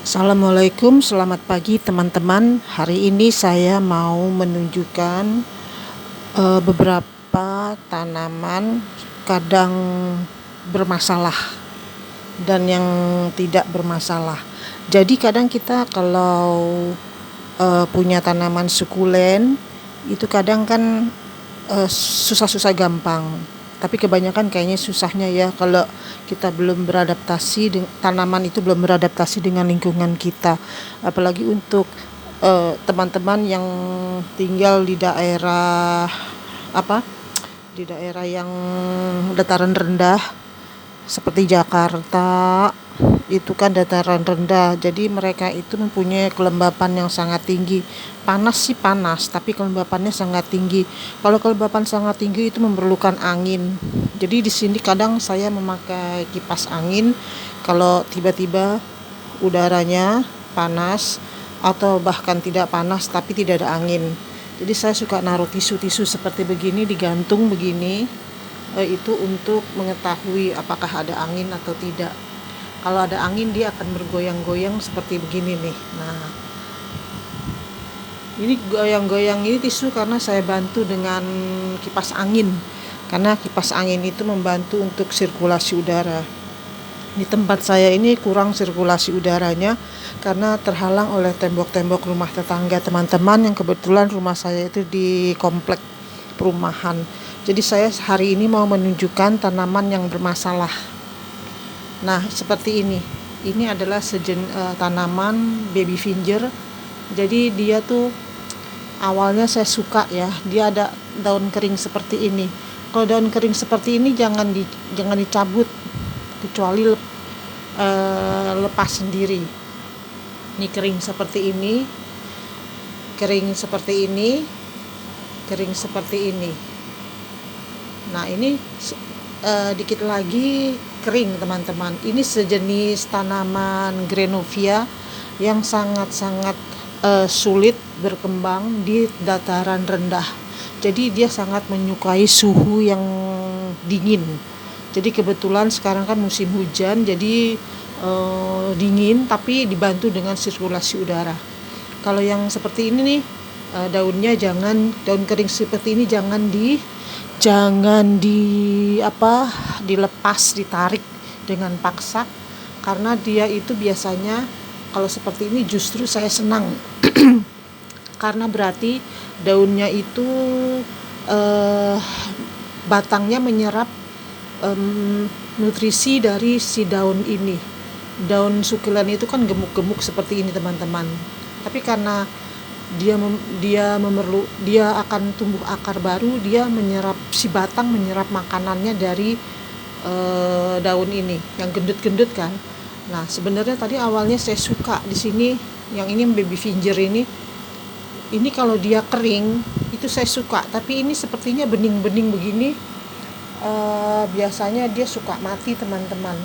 Assalamualaikum, selamat pagi teman-teman. Hari ini saya mau menunjukkan beberapa tanaman kadang bermasalah dan yang tidak bermasalah. Jadi kadang kita kalau punya tanaman sukulen itu kadang kan susah-susah gampang. Tapi kebanyakan kayaknya susahnya ya kalau kita belum beradaptasi, tanaman itu belum beradaptasi dengan lingkungan kita. Apalagi untuk teman-teman yang tinggal di daerah apa? Di daerah yang dataran rendah seperti Jakarta, itu kan dataran rendah, jadi mereka itu mempunyai kelembapan yang sangat tinggi. Panas sih panas, tapi kelembapannya sangat tinggi. Kalau kelembapan sangat tinggi itu memerlukan angin. Jadi di sini kadang saya memakai kipas angin kalau tiba-tiba udaranya panas atau bahkan tidak panas tapi tidak ada angin. Jadi saya suka naruh tisu-tisu seperti begini digantung begini, itu untuk mengetahui apakah ada angin atau tidak. Kalau ada angin dia akan bergoyang-goyang seperti begini nih. Nah, ini goyang-goyang ini tisu karena saya bantu dengan kipas angin. Karena kipas angin itu membantu untuk sirkulasi udara. Di tempat saya ini kurang sirkulasi udaranya karena terhalang oleh tembok-tembok rumah tetangga teman-teman, yang kebetulan rumah saya itu di komplek perumahan. Jadi saya hari ini mau menunjukkan tanaman yang bermasalah. Nah, seperti ini. Ini adalah tanaman baby finger. Jadi dia tuh awalnya saya suka ya. Dia ada daun kering seperti ini. Kalau daun kering seperti ini jangan dicabut kecuali lepas sendiri. Ini kering seperti ini. Kering seperti ini. Kering seperti ini. Nah, ini dikit lagi kering teman-teman. Ini sejenis tanaman Grenovia yang sangat-sangat sulit berkembang di dataran rendah. Jadi dia sangat menyukai suhu yang dingin. Jadi kebetulan sekarang kan musim hujan, jadi dingin tapi dibantu dengan sirkulasi udara. Kalau yang seperti ini nih, daun kering seperti ini jangan dilepas, ditarik dengan paksa, karena dia itu biasanya kalau seperti ini justru saya senang karena berarti daunnya itu batangnya menyerap nutrisi dari si daun ini. Daun sukulen itu kan gemuk-gemuk seperti ini teman-teman, tapi karena dia akan tumbuh akar baru, dia si batang menyerap makanannya dari daun ini yang gendut-gendut kan. Nah, sebenarnya tadi awalnya saya suka di sini yang ini baby finger ini kalau dia kering itu saya suka, tapi ini sepertinya bening-bening begini, biasanya dia suka mati teman-teman,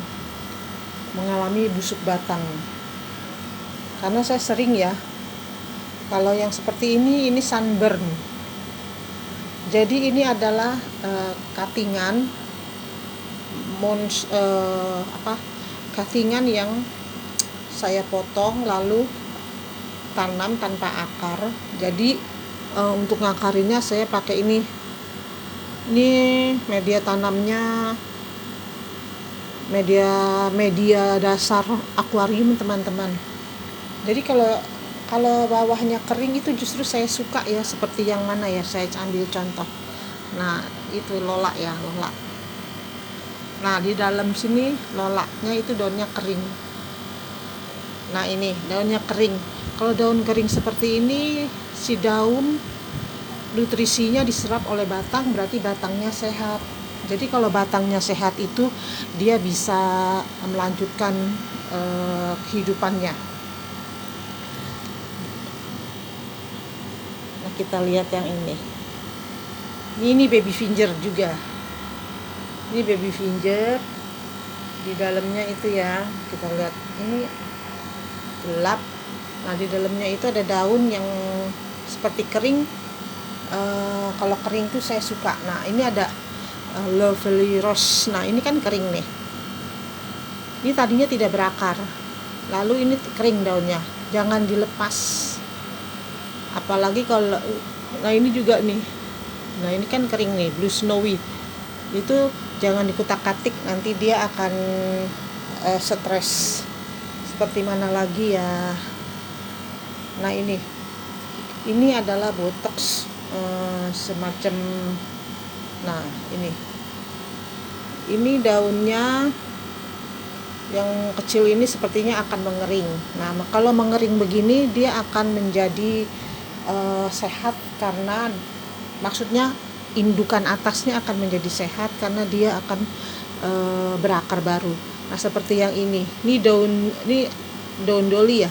mengalami busuk batang. Karena saya sering ya, kalau yang seperti ini sunburn. Jadi ini adalah cuttingan cuttingan yang saya potong lalu tanam tanpa akar. Jadi untuk ngakarinnya saya pakai ini media tanamnya, media dasar akuarium teman-teman. Jadi kalau bawahnya kering itu justru saya suka ya, seperti yang mana ya, saya ambil contoh. Nah, itu lola ya, lola. Nah, di dalam sini lolaknya itu daunnya kering. Nah, ini daunnya kering. Kalau daun kering seperti ini, si daun nutrisinya diserap oleh batang, berarti batangnya sehat. Jadi kalau batangnya sehat itu dia bisa melanjutkan kehidupannya. Nah, kita lihat yang ini. Ini baby finger juga. Ini baby finger. Di dalamnya itu ya, kita lihat ini gelap. Nah, di dalamnya itu ada daun yang seperti kering. Kalau kering tuh saya suka. Nah, ini ada lovely rose. Nah, ini kan kering nih. Ini tadinya tidak berakar. Lalu ini kering daunnya, jangan dilepas. Apalagi kalau, nah ini juga nih, nah ini kan kering nih, blue snowy. Itu jangan dikutak-katik, nanti dia akan stres. Seperti mana lagi ya? Nah ini adalah botox semacam, nah ini daunnya yang kecil ini sepertinya akan mengering. Nah kalau mengering begini dia akan menjadi sehat, karena maksudnya indukan atasnya akan menjadi sehat karena dia akan berakar baru. Nah seperti yang ini daun doli ya,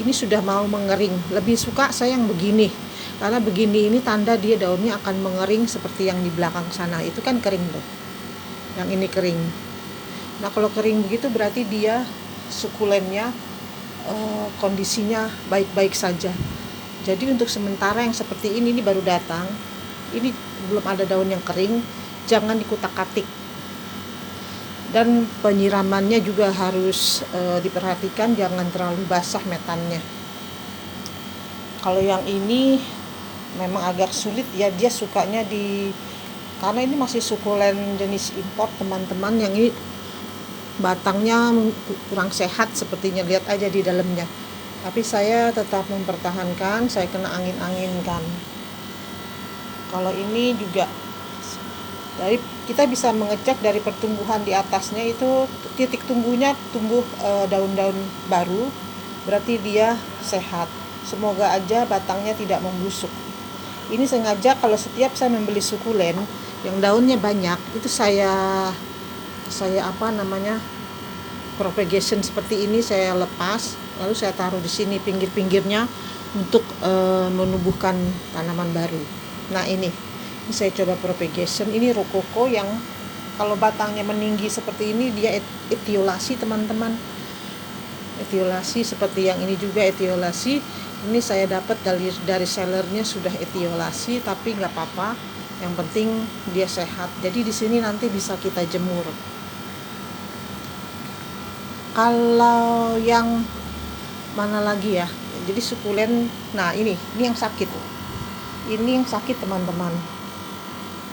ini sudah mau mengering. Lebih suka saya yang begini, karena begini ini tanda dia daunnya akan mengering, seperti yang di belakang sana itu kan kering tuh, yang ini kering. Nah kalau kering begitu berarti dia sukulennya kondisinya baik-baik saja. Jadi untuk sementara yang seperti ini baru datang, ini belum ada daun yang kering, jangan dikutak-katik. Dan penyiramannya juga harus diperhatikan, jangan terlalu basah metannya. Kalau yang ini memang agak sulit ya, dia sukanya karena ini masih sukulen jenis impor teman-teman, yang ini batangnya kurang sehat sepertinya, lihat aja di dalamnya. Tapi saya tetap mempertahankan, saya kena angin-anginkan. Kalau ini juga kita bisa mengecek dari pertumbuhan di atasnya, itu titik tumbuhnya tumbuh daun-daun baru, berarti dia sehat. Semoga aja batangnya tidak membusuk. Ini sengaja kalau setiap saya membeli sukulen yang daunnya banyak, itu saya propagation seperti ini, saya lepas, lalu saya taruh di sini pinggir-pinggirnya untuk menumbuhkan tanaman baru. Nah ini saya coba propagation. Ini rokoko yang kalau batangnya meninggi seperti ini dia etiolasi teman-teman, etiolasi. Seperti yang ini juga etiolasi. Ini saya dapat dari sellernya sudah etiolasi, tapi nggak apa-apa, yang penting dia sehat. Jadi di sini nanti bisa kita jemur. Kalau yang mana lagi ya, jadi sukulen. Nah ini yang sakit, teman-teman.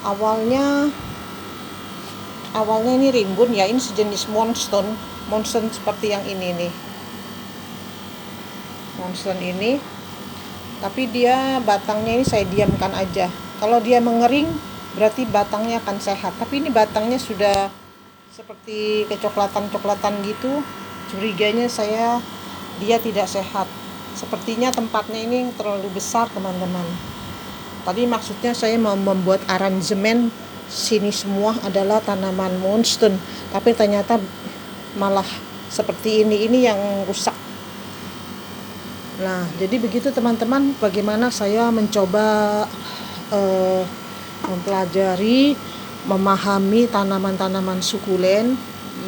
Awalnya ini rimbun ya, ini sejenis monstone seperti yang ini nih, monstone ini. Tapi dia batangnya ini saya diamkan aja. Kalau dia mengering berarti batangnya akan sehat, tapi ini batangnya sudah seperti kecoklatan gitu. Curiganya dia tidak sehat. Sepertinya tempatnya ini terlalu besar teman-teman. Tadi maksudnya saya mau membuat aransemen sini semua adalah tanaman monstone, tapi ternyata malah seperti ini yang rusak. Nah jadi begitu teman-teman, bagaimana saya mencoba mempelajari, memahami tanaman-tanaman sukulen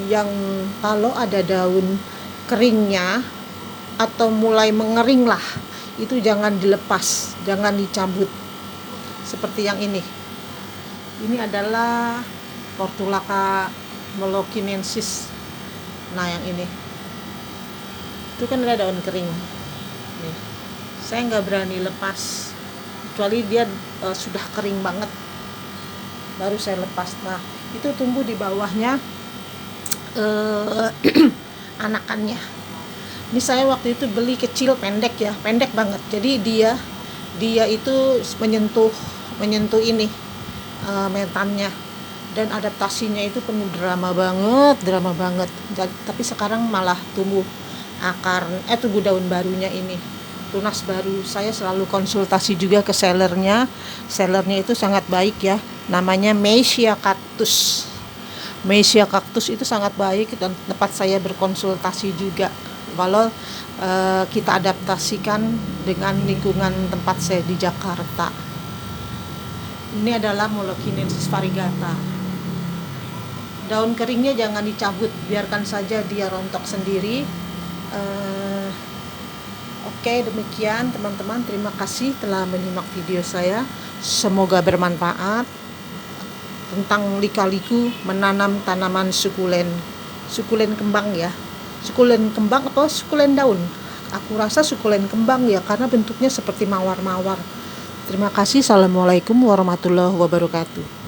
yang kalau ada daun keringnya atau mulai mengering lah, itu jangan dilepas, jangan dicabut. Seperti yang ini adalah Portulaca melokinensis. Nah yang ini itu kan ada daun kering nih, saya nggak berani lepas kecuali dia sudah kering banget, baru saya lepas. Nah itu tumbuh di bawahnya anakannya. Ini saya waktu itu beli kecil, pendek banget. Jadi dia itu menyentuh ini metannya, dan adaptasinya itu penuh drama banget. Tapi sekarang malah tumbuh tumbuh daun barunya ini, tunas baru. Saya selalu konsultasi juga ke sellernya itu sangat baik ya, namanya Meisia cactus itu sangat baik, dan tempat saya berkonsultasi juga. Kalau kita adaptasikan dengan lingkungan tempat saya di Jakarta. Ini adalah Melokinensis variegata. Daun keringnya jangan dicabut, biarkan saja dia rontok sendiri. Oke, demikian teman-teman. Terima kasih telah menyimak video saya. Semoga bermanfaat tentang lika-liku menanam tanaman sukulen kembang ya, sukulen kembang atau sukulen daun. Aku rasa sukulen kembang ya, karena bentuknya seperti mawar-mawar. Terima kasih. Assalamualaikum warahmatullahi wabarakatuh.